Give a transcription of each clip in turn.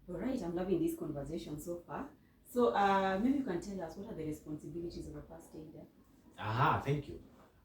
All right, I'm loving this conversation so far. So maybe you can tell us what are the responsibilities of a first aider? Aha, thank you.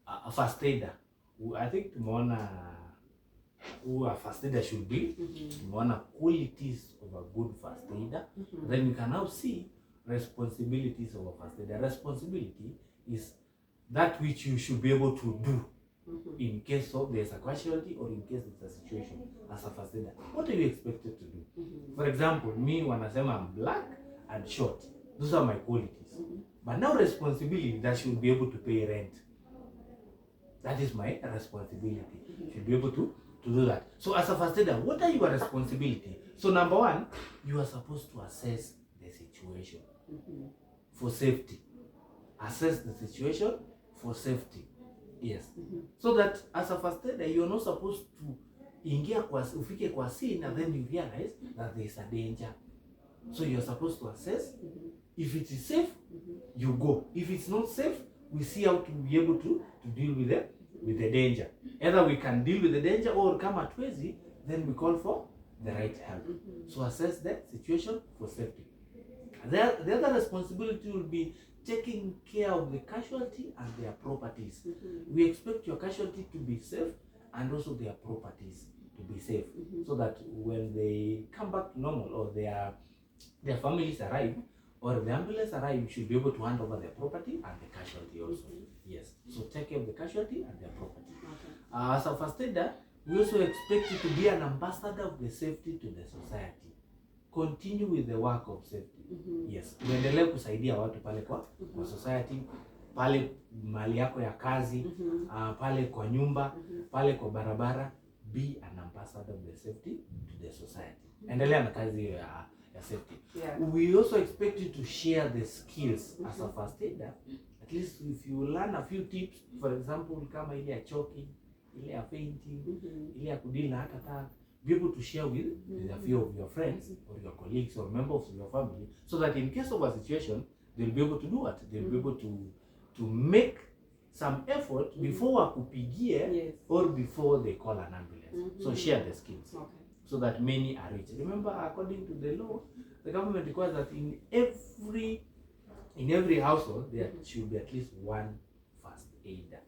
A first aider. I think tumeona who a first aider should be. Tumeona qualities of a good first aider. Then we can now see responsibilities of a first aider. Responsibility is that which you should be able to do in case of there's a casualty or in case it's a situation as a first aider. What are you expected to do? For example, me wanasema I'm black and short. Those are my qualities. But now responsibility that should be able to pay rent. That is my responsibility. Should be able to do that. So as a first aider, what are your responsibility? So number one, you are supposed to assess the situation for safety. Assess the situation for safety. Yes. So that as a first aider, you are not supposed to ufike kwa scene and then you realize that there is a danger. So you are supposed to assess. If it is safe, you go. If it's not safe, we see how to be able to deal with the danger. Either we can deal with the danger or come at Wezi, then we call for the right help. So assess the situation for safety. The other responsibility will be taking care of the casualty and their properties. We expect your casualty to be safe and also their properties to be safe, so that when they come back to normal or their families arrive or the ambulance arrive, you should be able to hand over their property and the casualty also. Yes. So take care of the casualty and their property. As a first aider, we also expect you to be an ambassador of the safety to the society. Continue with the work of safety. Yes. Uendelee kusaidia watu pale kwa society, pale mali yako ya kazi, pale kwa nyumba, pale kwa barabara. Be an ambassador of the safety to the society. Endelea na kazi ya safety. We also expect you to share the skills as a first aider. At least if you learn a few tips, for example, kama ile ya choking, ile ya fainting, ile ya kudeal na heart attack, be able to share with a few of your friends or your colleagues or members of your family, so that in case of a situation, they'll be able to do what? They'll be able to make some effort before wakupigie or before they call an ambulance. So share the skills. So that many are reached. Remember, according to the law, the government requires that in every household there should be at least one first aider.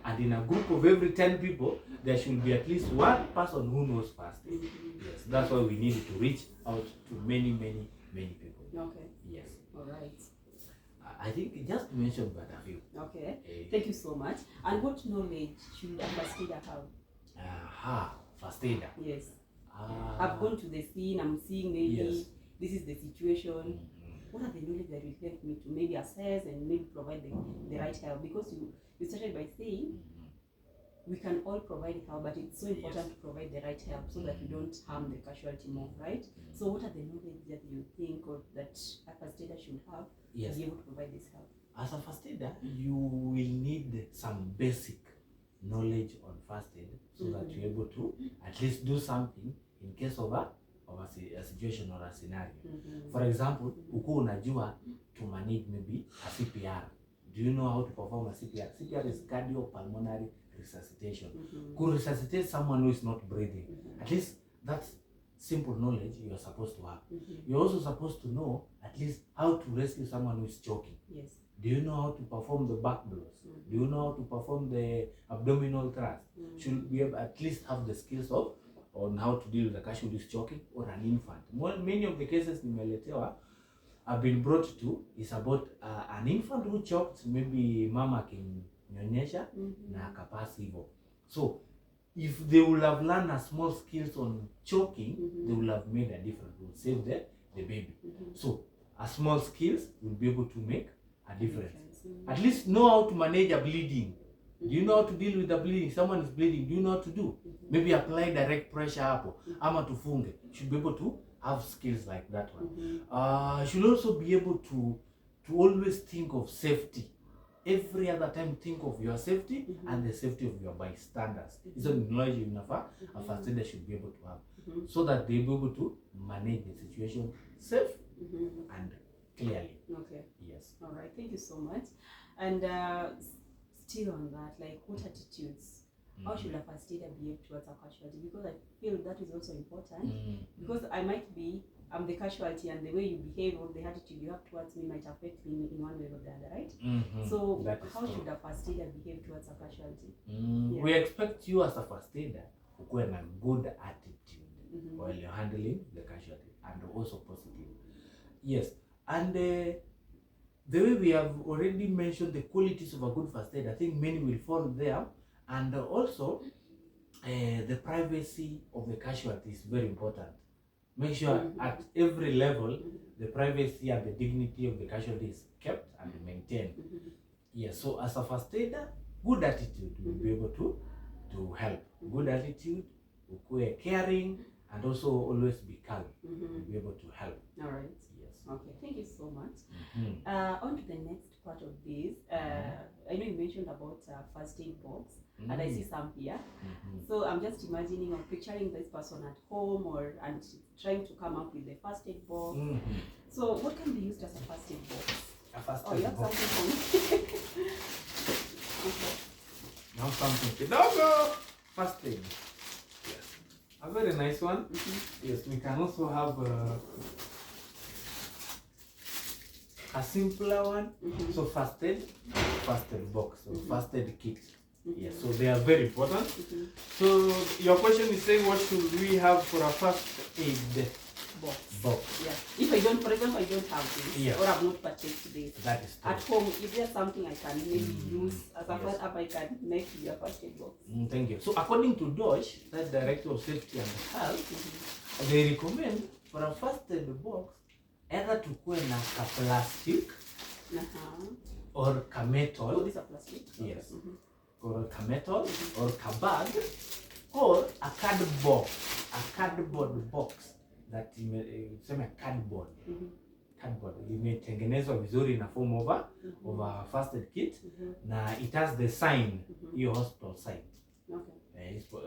And in a group of every 10 people, there should be at least one person who knows first aid. Yes, that's why we need to reach out to many people. Okay. Yes. All right. I think just to mention but a few. Okay. Thank you so much. And what knowledge should a first aider have? First aider. Yes. I've gone to the scene, I'm seeing maybe this is the situation. What are the knowledge that will help me to maybe assess and maybe provide the right help? Because you started by saying we can all provide help, but it's so important to provide the right help so that we don't harm the casualty more, right? So what are the knowledge that you think or that a first aider should have to be able to provide this help? As a first aider, you will need some basic knowledge on first aid so that you're able to at least do something in case of a situation or a scenario. For example, uko unajua to manage maybe a CPR. Do you know how to perform a CPR? CPR is cardiopulmonary resuscitation. Could resuscitate someone who is not breathing. At least that's simple knowledge you are supposed to have. You're also supposed to know at least how to rescue someone who is choking. Yes. Do you know how to perform the back blows? Do you know how to perform the abdominal thrust? Should we have at least have the skills on how to deal with a casualty who is choking or an infant? Many of the cases nimeletewa have been brought to is about an infant who choked, maybe mama akinyonyesha na akapass hivyo. So if they would have learned a small skills on choking, they would have made a difference. They would save the baby. So a small skills will be able to make a difference. At least know how to manage a bleeding. Do you know how to deal with the bleeding? Someone is bleeding. Do you know how to do? Maybe apply direct pressure hapo ama tufunge. Should be able to have skills like that one. Should also be able to always think of safety. Every other time think of your safety and the safety of your bystanders. It's a knowledge a first aider should be able to have, so that they'll be able to manage the situation safe and clearly. Okay. Yes. All right. Thank you so much. And still on that, like what attitudes? How should a first aider behave towards a casualty? Because I feel that is also important. Because I might be I'm the casualty, and the way you behave or the attitude you have towards me might affect me in one way or the other, right? So how should a first aider behave towards a casualty? We expect you as a first aider to have a good attitude while you're handling the casualty, and also positive. Yes, and the way we have already mentioned the qualities of a good first aid, I think many will fall there, and also the privacy of the casualty is very important. Make sure at every level the privacy and the dignity of the casualty is kept and maintained. Yes, so as a first aider, good attitude will be able to help. Good attitude, be caring, and also always be calm. Will be able to help. All right. Yes. Okay. Thank you so much. On to the next part of this. I know you mentioned about first aid box, and I see some here. So I'm just imagining or picturing this person at home and trying to come up with the first aid box. So what can be used as a first aid box? A first Oh, aid you have box. something for me? Okay. Now something. Kidogo. First aid. Yes. A very nice one. Yes, we can also have a simpler one. So first aid box, or first aid kit. Yes, so they are very important. So your question is saying, what should we have for a first aid box? Yeah. If I don't, for example, I don't have this, Yes. or I've not purchased this. That is true. At home, is there something I can maybe use as a first app I can make to your first aid box? Thank you. So according to DOSH, that's Director of Safety and Health, they recommend for a first aid box either to kuwe na ka plastic or ka metal. Oh, these are plastic? Yes. Or a metal or a bag or a cardboard box that sema cardboard imetengenezwa vizuri na form of a first aid kit na it has the sign hiyo hospital sign.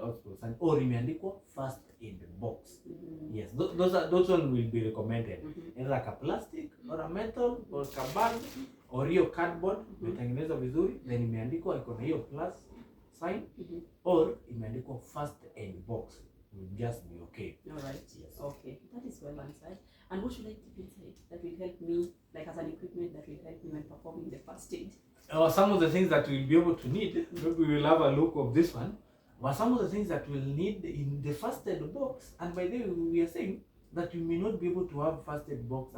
Hospital sign or imeandikwa first aid box. Yes, those one will be recommended. Either like a plastic or a metal or a bag or hiyo cardboard imetengenezwa vizuri then imeandikwa iko na hiyo plus sign or imeandikwa first aid box will just be okay. All right. Yes. Okay, that is well answered. And what should I keep inside that will help me, like as an equipment that will help me when performing the first aid? Some of the things that we'll be able to need, maybe we'll have a look of this one, but some of the things that we'll need in the first aid box, and by the way we are saying that you may not be able to have first aid box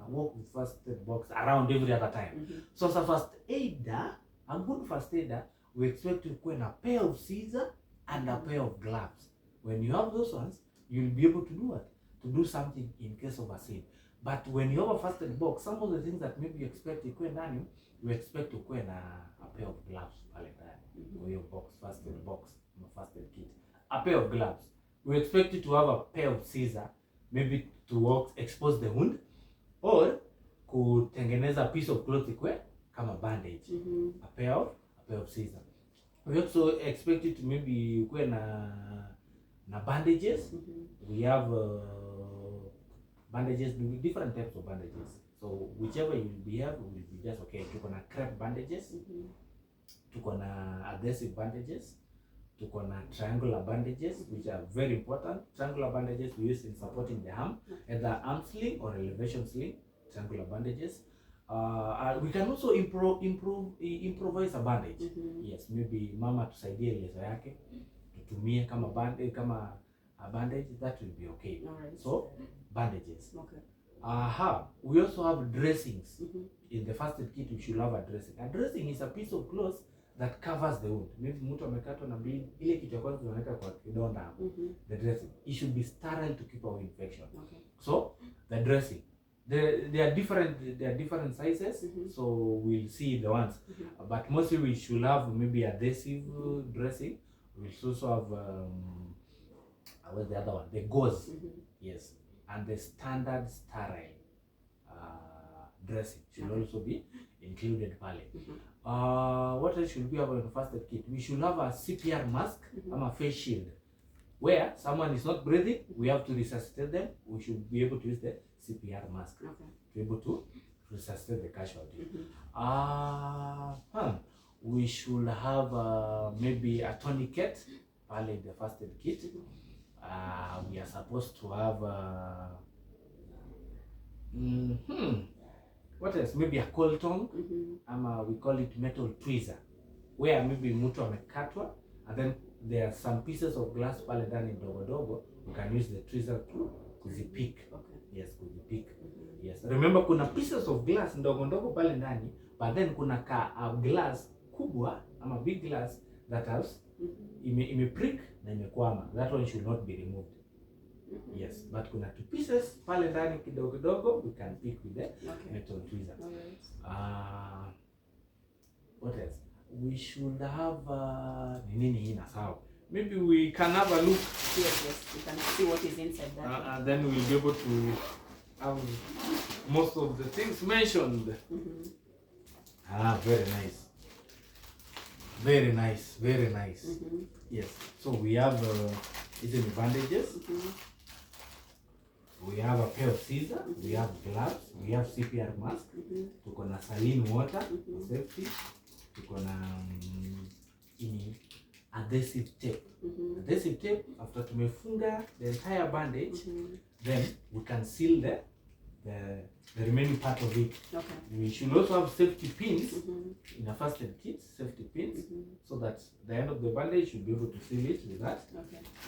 work with first aid box around every other time. So as a first aider, a good first aider, we expect to have a pair of scissors and a pair of gloves. When you have those ones, you'll be able to do what? To do something in case of a scene. But when you have a first aid box, some of the things that maybe you expect to ndani, you expect to have a pair of gloves pale ndani. Or your box, first aid box, first aid kit. A pair of gloves. We expect you to have a pair of scissors, maybe to expose the wound, or kutengeneza a piece of cloth kama bandage. A pair of scissors. We also expect you to maybe na bandages. We have bandages, different types of bandages. So whichever you have will be just okay. Tuko na crepe bandages, tuko na adhesive bandages, tuko na triangular bandages, which are very important. Triangular bandages we use in supporting the arm, either arm sling or elevation sling. Triangular bandages. We can also improvise a bandage. Yes, maybe mama tusaidie leso yake tutumie kama a bandage, that will be okay. Alright. So bandages. Okay. We also have dressings. In the first aid kit we should have a dressing. A dressing is a piece of cloth that covers the wound. Maybe mtu amekatwa na bleed, ile kitu ya kwanza tunaweka kwa kidonda hapo. The dressing, it should be sterile to keep away infection. Okay. So the dressing, there are different sizes. So we'll see the ones, but mostly we should have maybe adhesive dressing. We should also have what's the other one? The gauze. Yes, and the standard sterile dressing should also be included pale. What else should we have in the first aid kit? We should have a CPR mask and a face shield. Where someone is not breathing, we have to resuscitate them. We should be able to use the CPR mask to be able to resuscitate the casualty. We should have maybe a tourniquet pale in the first aid kit. We are supposed to have What else? Maybe a cold tongue, we call it metal tweezer, where maybe mtu amekatwa and then there are some pieces of glass pale ndani ndogo ndogo, you can use the tweezer to kuzipick. Yes, kuzipick. Yes. Remember kuna pieces of glass ndogo ndogo pale ndani, but then kuna a glass kubwa ama big glass that has imeprick na imekwama. That one should not be removed. Yes, but kuna two pieces pale ndani kidogo kidogo, we can pick with the metal tweezer. What else? We should have nini hii nasahau. Maybe we can have a look. Yes, we can see what is inside that. And then we'll be able to have most of the things mentioned. Very nice. Very nice, very nice. Yes, so we have the bandages. We have a pair of scissors, we have gloves, we have CPR mask, tuko na saline water for safety, tuko na adhesive tape. Adhesive tape, after tumefunga the entire bandage, then we can seal the remaining part of it. We should also have safety pins in a first aid kit, safety pins, so that the end of the bandage should be able to seal it with that.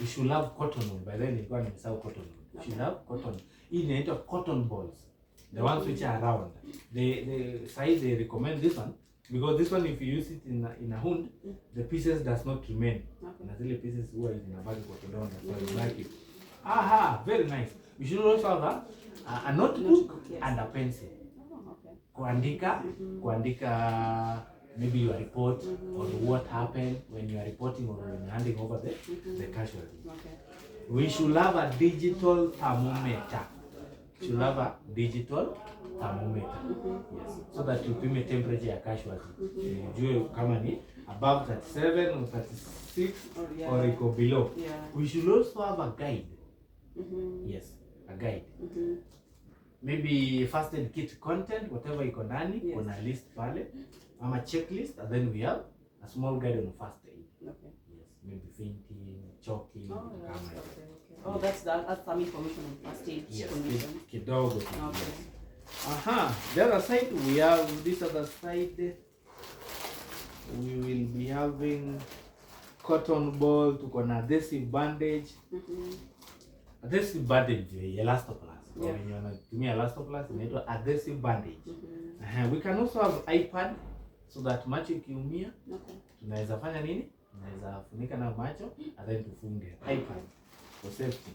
We should have cotton wool. By then, it's going to sell cotton wool. We should have cotton. In the cotton balls, the ones which are round. The size they recommend this one because this one, if you use it in a wound, the pieces does not remain. And the pieces who are in a bag of cotton, that's why I like it. Very nice. We should also have a notebook and a pencil. Kuandika maybe your report on what happened when you are reporting or when you're handing over the casualty. We should have a digital thermometer. Yes, so that you pime temperature ya casualty. Ujue kama ni above 37 or 36 or iko below. We should also have a guide. Yes, a guide. Maybe first aid kit content, whatever iko ndani, kuna list pale, ama checklist, and then we have a small guide on first aid. Yes, maybe fainting, choking. That's some information on first aid. Yes, kidogo. The other side, we have this other side. We will be having cotton ball, tuko na adhesive bandage. Adhesive bandage, elastoplast. When you wanatumia elastoplast, inaitwa adhesive bandage. We can also have iPad, so that macho ikiumia, tunaweza fanya nini? Tunaweza funika na macho, and then tufunge. iPad for safety.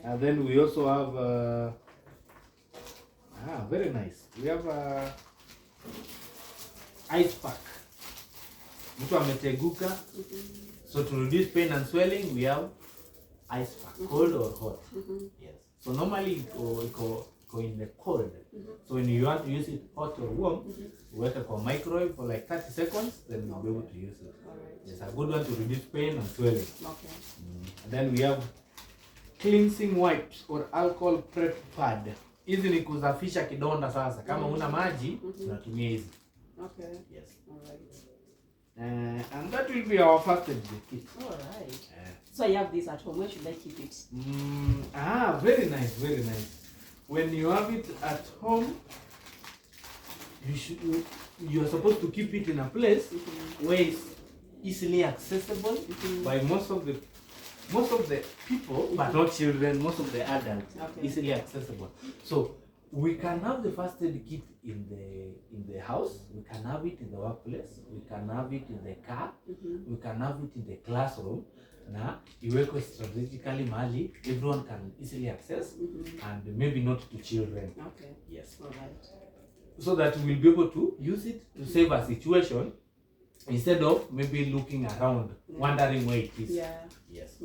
And then we also have very nice. We have ice pack. Mtu ameteguka, so to reduce pain and swelling, we have ice pack, cold or hot. Yes. So normally go in the cold. So when you want to use it hot or warm, wait for microwave for like 30 seconds, then you'll be able to use it. It's a good one to reduce pain and swelling. And then we have cleansing wipes or alcohol prep pad. Hizi ni kusafisha kidonda sasa. Kama una maji, tunatumia hizi. Yes. And that will be our first aid kit. So I have this at home. Where should I keep it? Very nice, very nice. When you have it at home, you are supposed to keep it in a place where it's easily accessible by most of the people, but not children, most of the adults, easily accessible. So we can have the first aid kit in the house, we can have it in the workplace, we can have it in the car, we can have it in the classroom. Na iwekwe strategically mahali everyone can easily access and maybe not to children. Yes. So that we'll be able to use it to save a situation instead of maybe looking around, wondering where it is. Yes.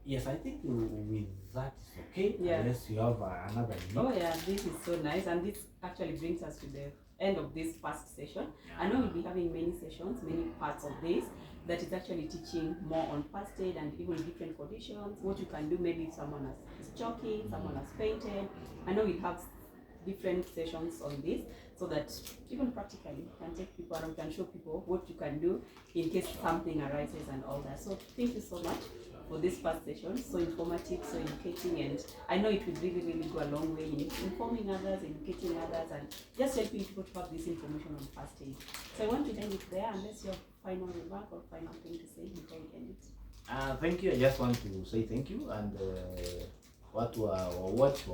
Yes, I think with that is okay. Unless you have another need. This is so nice, and this actually brings us to the end of this first session. I know we'll be having many sessions, many parts of this that is actually teaching more on first aid and even different conditions, what you can do maybe if someone is choking, someone has fainted. I know we have different sessions on this so that even practically you can take people around, can show people what you can do in case something arises and all that. So thank you so much for this first session. So informative, so educating, and I know it will really go a long way in informing others, educating others, and just helping people to have this information on first aid. So I want to end it there, unless you have final remark or final thing to say before we end it. Thank you. I just want to say thank you, and watu wa watch